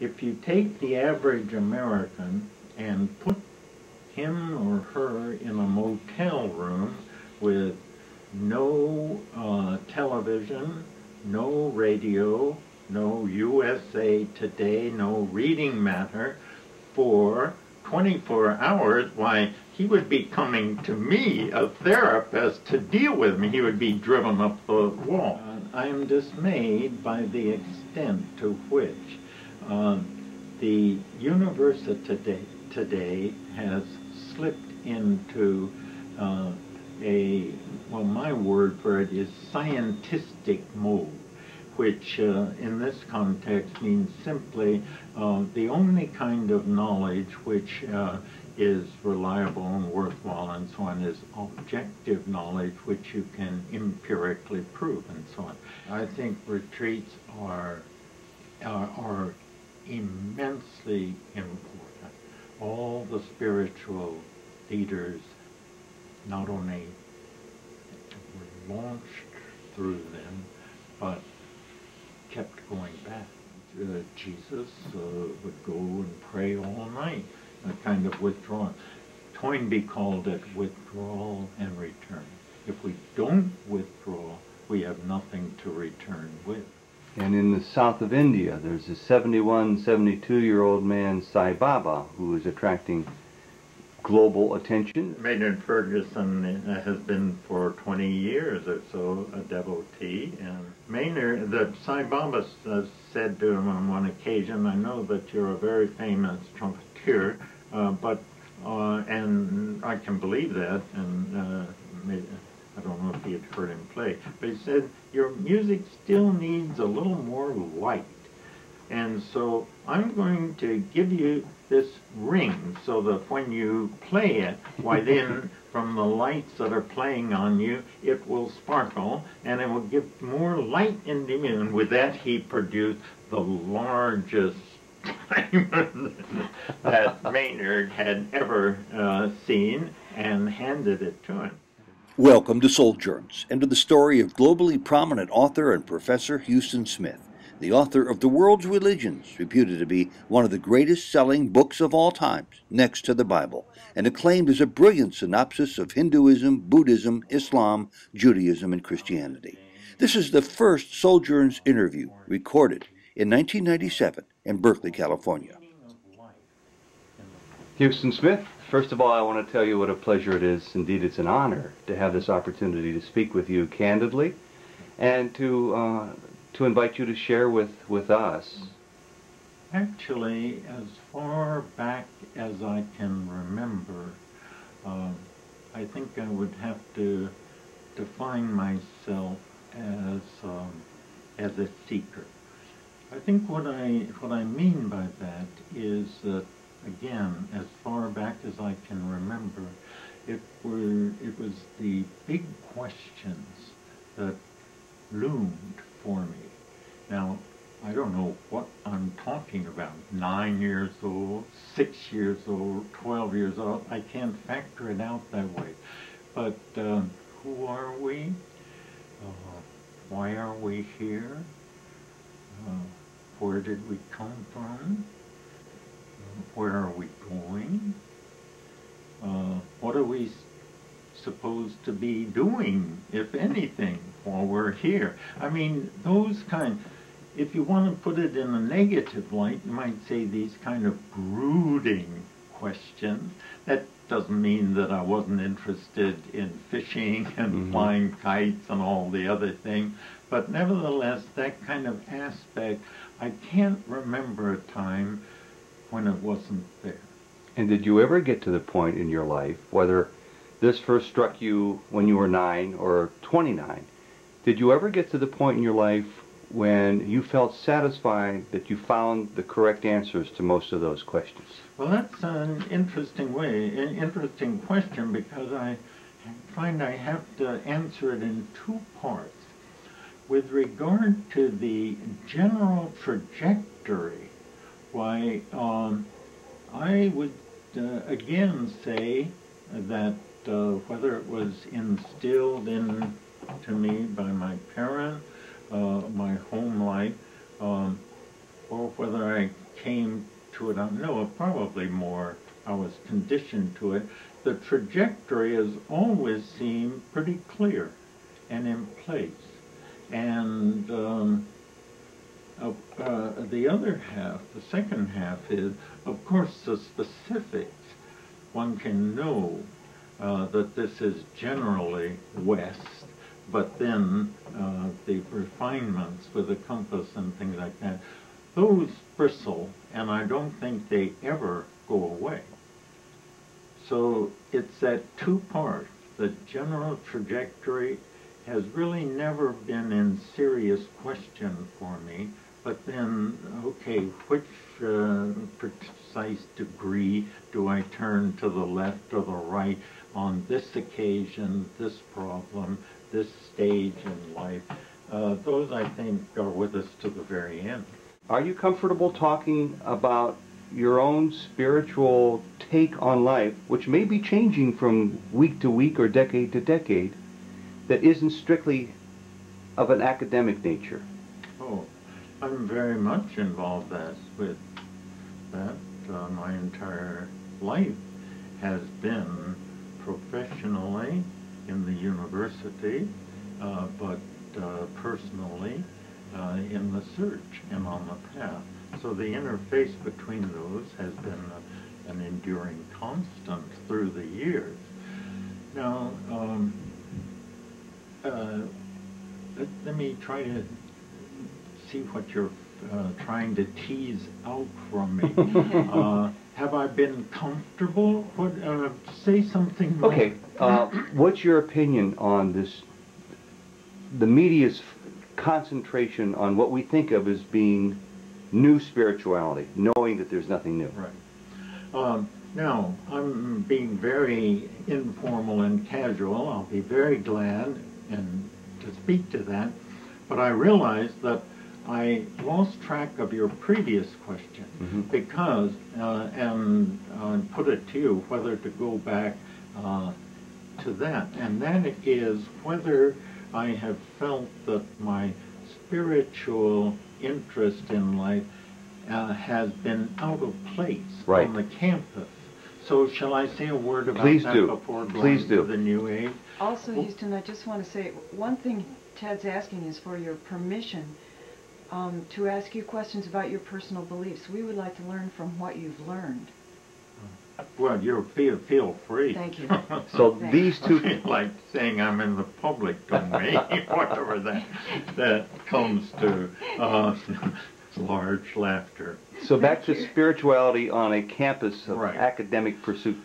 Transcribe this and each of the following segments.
if you take the average American and put him or her in a motel room with no television, no radio, no USA Today, no reading matter for 24 hours, why, he would be coming to me, a therapist, to deal with me. He would be driven up the wall. I am dismayed by the extent to which the university today has slipped into well, my word for it is scientistic mode, which in this context means simply the only kind of knowledge which is reliable and worthwhile and so on is objective knowledge which you can empirically prove and so on. I think retreats are immensely important. All the spiritual leaders not only were launched through them, but kept going back. Jesus would go and pray all night, a kind of withdrawal. Toynbee called it withdrawal and return. If we don't withdraw, we have nothing to return with. And in the south of India, there's a 71, 72-year-old man, Sai Baba, who is attracting global attention. Maynard Ferguson has been for 20 years or so a devotee, and Maynard, the Sai Baba said to him on one occasion, "I know that you're a very famous trumpeter, and I can believe that," and I don't know if he had heard him play, but he said, "Your music still needs a little more light. And so I'm going to give you this ring so that when you play it, why then from the lights that are playing on you, it will sparkle and it will give more light into you." And with that he produced the largest diamond that Maynard had ever seen and handed it to him. Welcome to Souljourns, and to the story of globally prominent author and professor Huston Smith, the author of The World's Religions, reputed to be one of the greatest-selling books of all times, next to the Bible, and acclaimed as a brilliant synopsis of Hinduism, Buddhism, Islam, Judaism, and Christianity. This is the first Souljourns interview recorded in 1997 in Berkley, California. Huston Smith, first of all, I want to tell you what a pleasure it is. Indeed, it's an honor to have this opportunity to speak with you candidly and to invite you to share with us. Actually, as far back as I can remember, I think I would have to define myself as a seeker. I think what I mean by that is that, again, as far back as I can remember, it was the big questions that loomed for me. Now, I don't know what I'm talking about. 9 years old, 6 years old, 12 years old. I can't factor it out that way. But who are we? Why are we here? Where did we come from? Where are we going? What are we supposed to be doing, if anything, while we're here? I mean, those kind, if you want to put it in a negative light, you might say these kind of brooding questions. That doesn't mean that I wasn't interested in fishing and flying kites and all the other things, but nevertheless, that kind of aspect, I can't remember a time when it wasn't there. And did you ever get to the point in your life, whether this first struck you when you were 9 or 29, did you ever get to the point in your life when you felt satisfied that you found the correct answers to most of those questions? Well, that's an interesting question, because I find I have to answer it in two parts. With regard to the general trajectory, why, I would again say that whether it was instilled into me by my parent, my home life, or whether I came to it, I don't know, probably more I was conditioned to it. The trajectory has always seemed pretty clear and in place. And the other half, the second half is, of course, the specifics. One can know that this is generally west, but then the refinements with the compass and things like that, those bristle, and I don't think they ever go away. So it's that two parts. The general trajectory has really never been in serious question for me, but then, okay, which precise degree do I turn to the left or the right on this occasion, this problem, this stage in life? Those, I think, are with us to the very end. Are you comfortable talking about your own spiritual take on life, which may be changing from week to week or decade to decade, that isn't strictly of an academic nature? Oh, I'm very much involved with that. My entire life has been professionally in the university, but personally in the search and on the path. So the interface between those has been an enduring constant through the years. Now, let me try to see what you're trying to tease out from me. Have I been comfortable? Say something more. Okay, what's your opinion on this, the media's concentration on what we think of as being new spirituality, knowing that there's nothing new? Right. Now, I'm being very informal and casual. I'll be very glad to speak to that, but I realize that I lost track of your previous question because, and put it to you, whether to go back to that, and that is whether I have felt that my spiritual interest in life has been out of place on the campus. So shall I say a word about that before going to the New Age? Also, Huston, I just want to say, one thing Ted's asking is for your permission to ask you questions about your personal beliefs. We would like to learn from what you've learned. Well, you feel free. Thank you. So these two, like saying I'm in the public domain, whatever that comes to, large laughter. So back to spirituality on a campus of academic pursuit.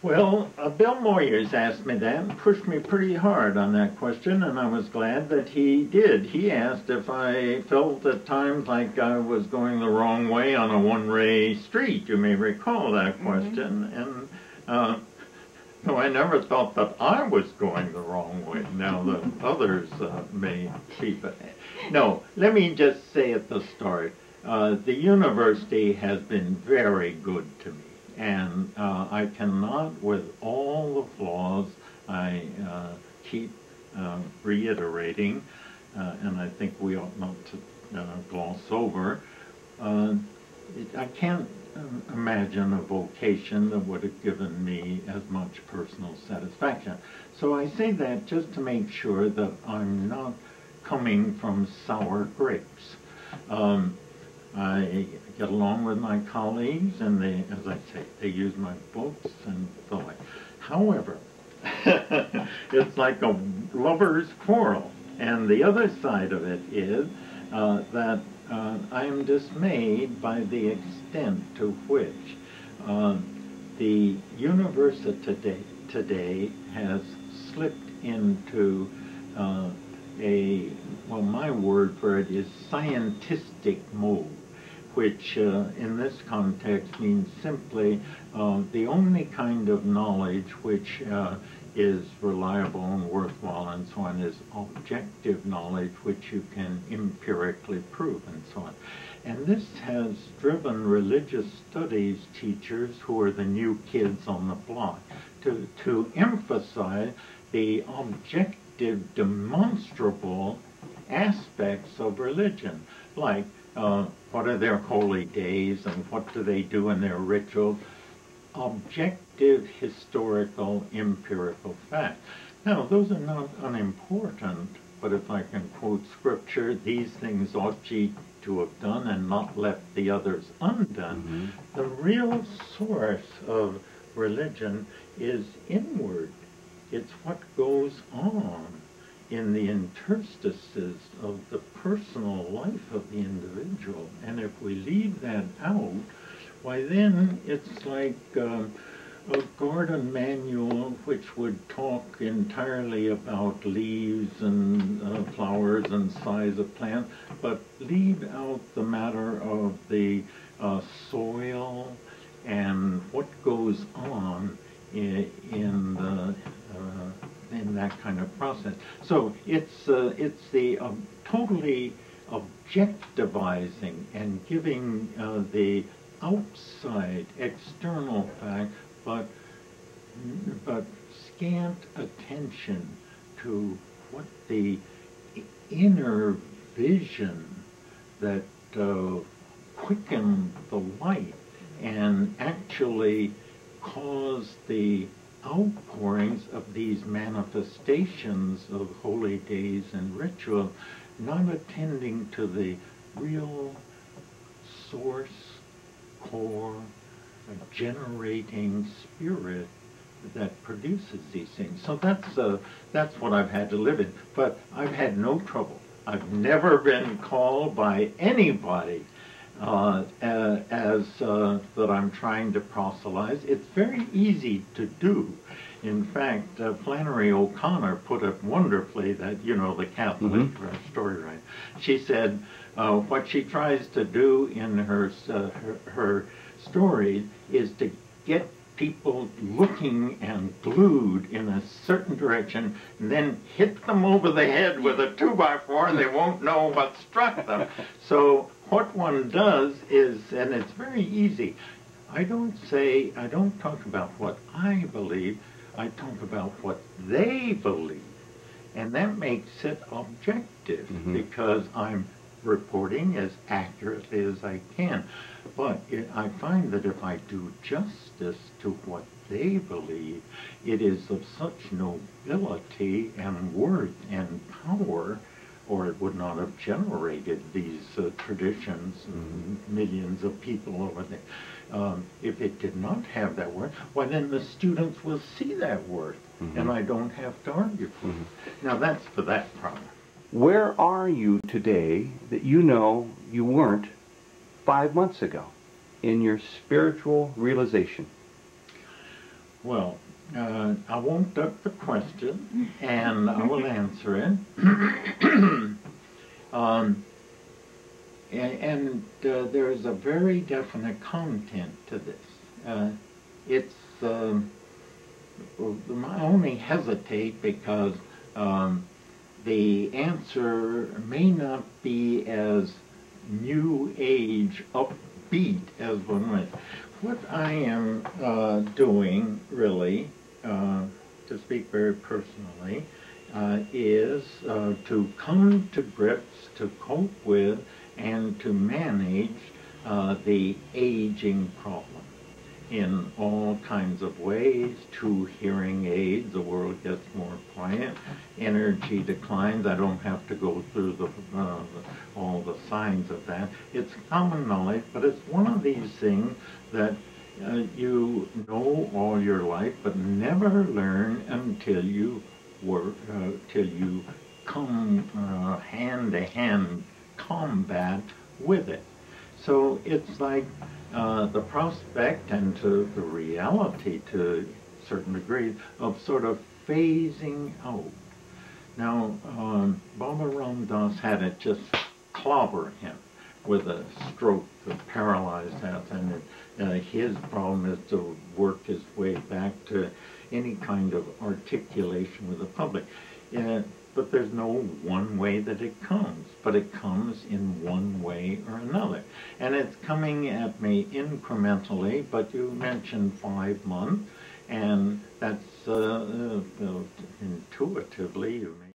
Well, Bill Moyers asked me that and pushed me pretty hard on that question, and I was glad that he did. He asked if I felt at times like I was going the wrong way on a one-way street. You may recall that question. And no, I never thought that I was going the wrong way. Now the others may see, but no, let me just say at the start, the university has been very good to me. And I cannot, with all the flaws I keep reiterating, and I think we ought not to gloss over, I can't imagine a vocation that would have given me as much personal satisfaction. So I say that just to make sure that I'm not coming from sour grapes. I get along with my colleagues, and they, as I say, they use my books and the like. However, it's like a lover's quarrel. And the other side of it is that I am dismayed by the extent to which the university today has slipped into well, my word for it is scientistic mode, which in this context means simply the only kind of knowledge which is reliable and worthwhile and so on is objective knowledge which you can empirically prove and so on. And this has driven religious studies teachers, who are the new kids on the block, to emphasize the objective, demonstrable aspects of religion, like what are their holy days and what do they do in their rituals. Objective, historical, empirical fact. Now, those are not unimportant, but if I can quote scripture, these things ought ye to have done and not left the others undone. The real source of religion is inward. It's what goes on in the interstices of the personal life of the individual. And if we leave that out, why then it's like a garden manual which would talk entirely about leaves and flowers and size of plants, but leave out the matter of the soil and what goes on in that kind of process. So it's the totally objectivizing and giving the outside external fact, but scant attention to what the inner vision that quickened the light and actually caused the outpourings of these manifestations of holy days and ritual, not attending to the real source, core, generating spirit that produces these things. So that's what I've had to live in. But I've had no trouble. I've never been called by anybody as that I'm trying to proselytize. It's very easy to do. In fact, Flannery O'Connor put it wonderfully, that, you know, the Catholic story writer. She said what she tries to do in her stories is to get people looking and glued in a certain direction, and then hit them over the head with a 2x4 and they won't know what struck them. So what one does is, and it's very easy, I don't talk about what I believe, I talk about what they believe. And that makes it objective, because I'm reporting as accurately as I can. But I find that if I do justice to what they believe, it is of such nobility and worth and power, or it would not have generated these traditions and millions of people over there. If it did not have that worth, why then the students will see that worth, and I don't have to argue for it. Now that's for that problem. Where are you today that you know you weren't 5 months ago in your spiritual realization? Well, I won't duck the question, and I will answer it. There is a very definite content to this. I only hesitate because the answer may not be as new age upbeat as one might. What I am doing, really, to speak very personally, is to come to grips, to cope with, and to manage the aging problem in all kinds of ways. 2 hearing aids, the world gets more quiet, energy declines. I don't have to go through all the signs of that. It's common knowledge, but it's one of these things that you know all your life, but never learn until you work, till you come hand-to-hand combat with it. So it's like the prospect and to the reality, to a certain degree, of sort of phasing out. Now, Baba Ram Dass had it just clobber him with a stroke that paralyzed him, and his problem is to work his way back to any kind of articulation with the public. But there's no one way that it comes, but it comes in one way or another. And it's coming at me incrementally, but you mentioned 5 months, and that's intuitively, you may